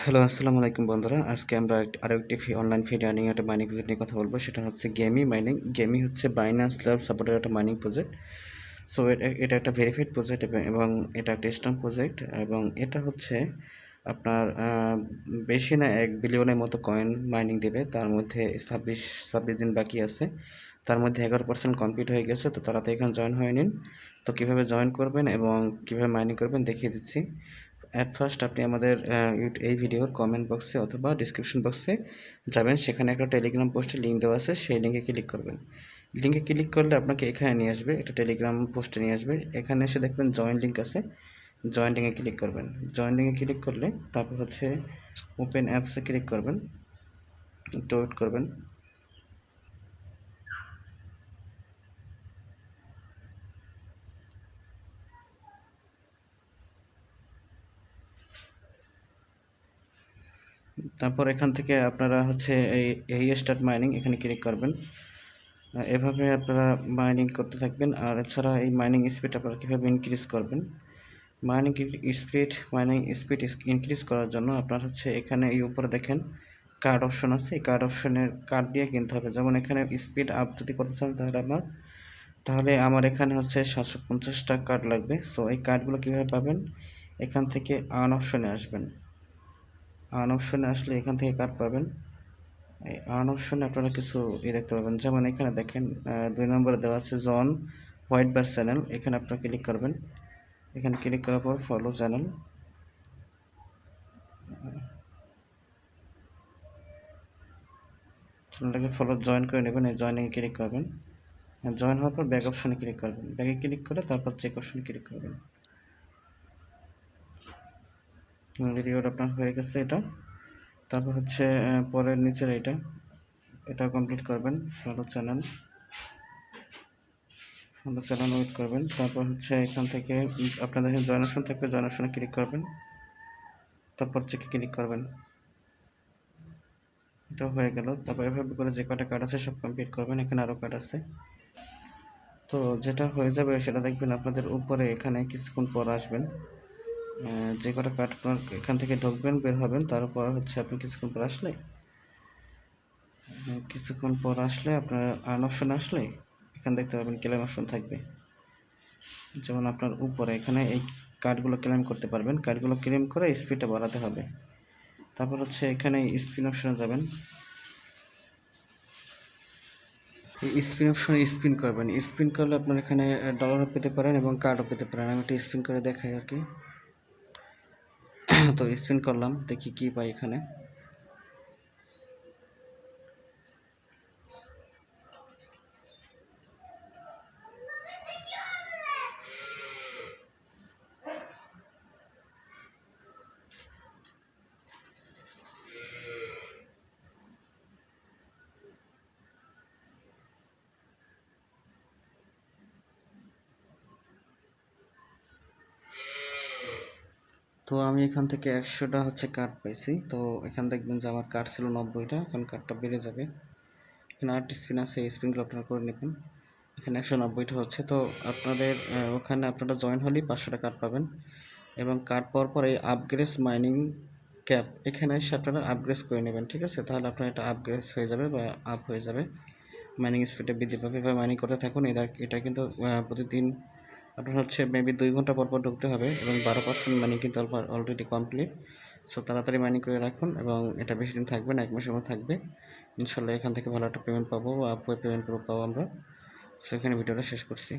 Hello, আসসালামু আলাইকুম বন্ধুরা। আজকে আমরা আরও একটি অনলাইন ফ্রি আর্নিং একটা মাইনিং প্রজেক্ট নিয়ে কথা বলবো। সেটা হচ্ছে গেমি মাইনিং। গেমি হচ্ছে বাইন্যান্স ল্যাব সাপোর্টেড একটা মাইনিং প্রজেক্ট। সো এটা একটা ভেরিফাইড প্রজেক্ট এবং এটা একটা স্ট্রং প্রজেক্ট এবং এটা হচ্ছে আপনার বেশি না 1 বিলিয়নের মতো কয়েন মাইনিং দেবে। তার মধ্যে ছাব্বিশ দিন বাকি আছে। তার মধ্যে 11% কমপ্লিট হয়ে গেছে। তো তাড়াতাড়ি এখানে জয়েন হয়ে নিন। তো কীভাবে জয়েন করবেন এবং কীভাবে মাইনিং করবেন দেখিয়ে দিচ্ছি। অ্যাট ফার্স্ট আপনি আমাদের এই ভিডিওর কমেন্ট বক্সে অথবা ডিসক্রিপশন বক্সে যাবেন, সেখানে একটা টেলিগ্রাম পোস্টের লিঙ্ক দেওয়া আছে, সেই লিঙ্কে ক্লিক করবেন। লিঙ্কে ক্লিক করলে আপনাকে এখানে নিয়ে আসবে, একটা টেলিগ্রাম পোস্টে নিয়ে আসবে। এখানে এসে দেখবেন জয়েন লিঙ্ক আছে, জয়েন লিঙ্কে ক্লিক করবেন। জয়েন লিঙ্কে ক্লিক করলে তারপর হচ্ছে ওপেন অ্যাপসে ক্লিক করবেন, একটু ওয়েট করবেন। তারপর এখান থেকে আপনারা হচ্ছে এই স্টার্ট মাইনিং এখানে ক্লিক করবেন। এভাবে আপনারা মাইনিং করতে থাকবেন। আর এছাড়া এই মাইনিং স্পিড আপনারা কীভাবে ইনক্রিজ করবেন, মাইনিং স্পিড ইনক্রিজ করার জন্য আপনার হচ্ছে এখানে এই উপরে দেখেন কার্ড অপশন আছে। এই কার্ড দিয়ে কিনতে হবে। যেমন এখানে স্পিড আপ যদি করতে চান তাহলে আমার এখানে হচ্ছে 750টা কার্ড লাগবে। সো এই কার্ডগুলো কীভাবে পাবেন, এখান থেকে আর্ন অপশনে আসবেন। আর্ন অপশনে আসলে এখান থেকে কার্ড পাবেন। এই আর্ন অপশনে আপনারা কিছু দেখতে পাবেন। যেমন এখানে দেখেন 2 নম্বরে দেওয়া আছে জন হোয়াইট বার চ্যানেল। এখানে আপনারা ক্লিক করবেন। এখানে ক্লিক করার পর ফলো চ্যানেল, চ্যানেলটাকে ফলো জয়েন করে নেবেন। এই জয়েনিংয়ে ক্লিক করবেন। জয়েন হওয়ার পর ব্যাক অপশনে ক্লিক করবেন। ব্যাকে ক্লিক করে তারপর চেক অপশনে ক্লিক করবেন। রিওয়ার্ড আপনার হয়ে গেছে এটা। তারপর হচ্ছে পরের নিচের এটা কমপ্লিট করবেন। ফলো চ্যানেল ওয়েট করবেন। তারপর হচ্ছে এখান থেকে আপনাদের জয়েন অপশন থাকবে, জয়েন অপশনে ক্লিক করবেন। তারপর চেকে ক্লিক করবেন। এটা হয়ে গেল। তারপর এভাবে করে যে কটা কার্ড আছে সব কমপ্লিট করবেন। এখানে আরও কার্ড আছে। তো যেটা হয়ে যাবে সেটা দেখবেন আপনাদের উপরে এখানে কিছুক্ষণ পর আসবেন। যে কটা কার্ড আপনার এখান থেকে ঢুকবেন, বের হবেন। তারপর হচ্ছে আপনি কিছুক্ষণ পর আসলে আপনার আর্ন অপশন আসলে এখানে দেখতে পাবেন ক্লেম অপশন থাকবে। যেমন আপনার উপরে এখানে এই কার্ডগুলো ক্লেম করতে পারবেন। কার্ডগুলো ক্লেম করে স্পিডটা বাড়াতে হবে। তারপর হচ্ছে এখানে স্পিন অপশনে যাবেন। এই স্পিন অপশনে স্পিন করবেন। স্পিন করলে আপনার এখানে ডলারও পেতে পারেন এবং কার্ডও পেতে পারেন। আমি একটা স্পিন করে দেখাই আর কি। তো স্পিন করলাম, দেখি কি পাই এখানে। তো আমি এখান থেকে 100টা হচ্ছে কার্ড পাইছি। তো এখান দেখবেন যে আমার কার্ড ছিল 90টা, এখন কার্ডটা বেড়ে যাবে। এখানে 8 স্পিন আছে, এই স্পিনগুলো আপনারা করে নেবেন। এখানে 190টা হচ্ছে। তো আপনাদের ওখানে আপনারা জয়েন হলেই 500টা কার্ড পাবেন এবং কার্ড পাওয়ার পর এই আপগ্রেড মাইনিং ক্যাপ এখানে এসে আপনারা আপগ্রেড করে নেবেন। ঠিক আছে, তাহলে আপনার এটা আপগ্রেড হয়ে যাবে বা আপ হয়ে যাবে, মাইনিং স্পিডে বৃদ্ধি পাবে। এভাবে মাইনিং করতে থাকুন। এটা কিন্তু প্রতিদিন আপনার হচ্ছে মেবি 2 ঘন্টা পর পর ঢুকতে হবে এবং 12% মাইনিং কিন্তু অলরেডি কমপ্লিট। সো তাড়াতাড়ি মাইনিং করে রাখুন এবং এটা বেশি দিন থাকবে না, 1 মাসের মতো থাকবে। ইনশাল্লাহ এখান থেকে ভালো একটা পেমেন্ট পাবো বা পেমেন্ট পাবো আমরা। সো এখানে ভিডিওটা শেষ করছি।